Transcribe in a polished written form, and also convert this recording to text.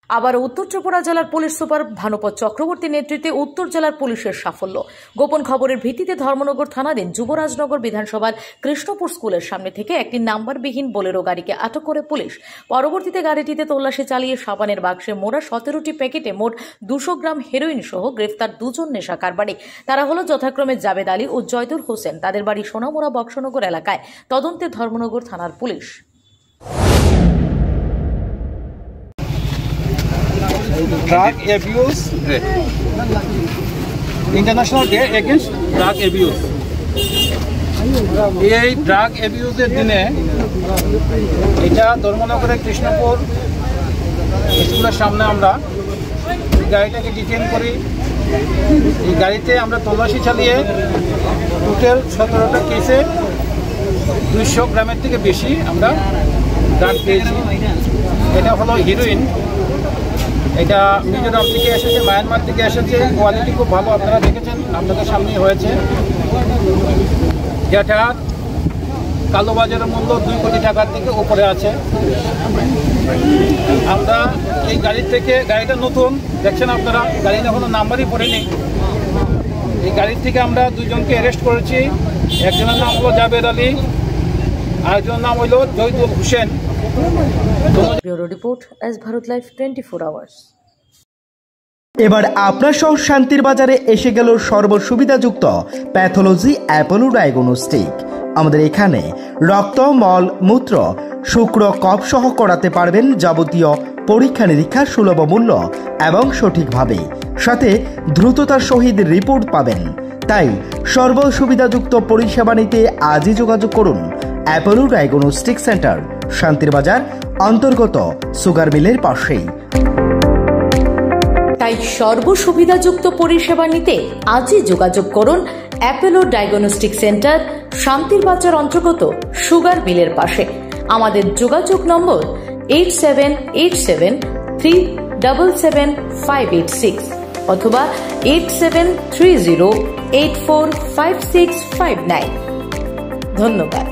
আবার উত্তর ত্রিপুরা জেলার পুলিশ সুপার ভানুপত চক্রবর্তী নেতৃত্বে উত্তর জেলার পুলিশের সাফল্য। গোপন খবরের ভিত্তিতে ধর্মনগর থানাধীন যুবরাজনগর বিধানসভার কৃষ্ণপুর স্কুলের সামনে থেকে একটি নাম্বারবিহীন বোলেরো গাড়িকে আটক করে পুলিশ। পরবর্তীতে গাড়িটিতে তল্লাশি চালিয়ে সাবানের বাক্সে মোড়া 17টি প্যাকেটে মোট 200 গ্রাম হেরোইন সহ গ্রেফতার দুজন নেশা কারবারি। তারা হলো যথাক্রমে জাবেদ আলী ও জয়দুল হোসেন। তাদের বাড়ি সোনামুড়া বক্সনগর এলাকায়। তদন্তে ধর্মনগর থানার police. Drug abuse, International Day Against Drug Abuse. এই ড্রাগ অ্যাবিউজের দিনে এটা ধর্মনগরের কৃষ্ণপুর স্কুলের সামনে আমরা গাড়িটাকে ডিটেইন করি। এই গাড়িতে আমরা তল্লাশি চালিয়ে টোটাল 17টা কেসে 200 গ্রামের থেকে বেশি আমরা ড্রাগ পেয়েছি। এটা হলো হিরোইন। এটা মিজোরাম থেকে এসেছে, মায়ানমার থেকে এসেছে। কোয়ালিটি খুব ভালো, আপনারা দেখেছেন, আপনাদের সামনেই হয়েছে। যেটা কালোবাজারের মূল্য 2 কোটি টাকার থেকে উপরে আছে। আমরা এই গাড়ির থেকে, গাড়িটা নতুন দেখছেন আপনারা, গাড়িটা কোনো নাম্বারই পড়েনি। এই গাড়ির থেকে আমরা 2 জনকে অ্যারেস্ট করেছি। একজনের নাম হলো জাবেদ আলী, আরেকজনের নাম হলো Joydul Hossain. Bureau report S Bharat live 24 hours. এবার আপনার শহর শান্তির বাজারে এসে গেল সর্বসুবিধাযুক্ত প্যাথোলজি অ্যাপোলো ডায়াগনস্টিক। আমাদের এখানে রক্ত, মল, মূত্র, শুক্র, কফ সহ করাতে পারবেন যাবতীয় পরীক্ষা নিরীক্ষা সুলভ মূল্য এবং সঠিকভাবে, সাথে দ্রুততার সহিত রিপোর্ট পাবেন। তাই সর্বসুবিধাযুক্ত পরিষেবা নিতে আজই যোগাযোগ করুন অ্যাপোলো ডায়াগনস্টিক সেন্টার, শান্তির বাজার অন্তর্গত সুগার মিলের পাশেই। তাই সর্বসুবিধাযুক্ত পরিষেবা নিতে আজই যোগাযোগ করুন অ্যাপোলো ডায়াগনস্টিক সেন্টার, শান্তির বাজার অন্তর্গত সুগার মিলের পাশে। আমাদের যোগাযোগ নম্বর 8787377586 অথবা 8730845659। ধন্যবাদ।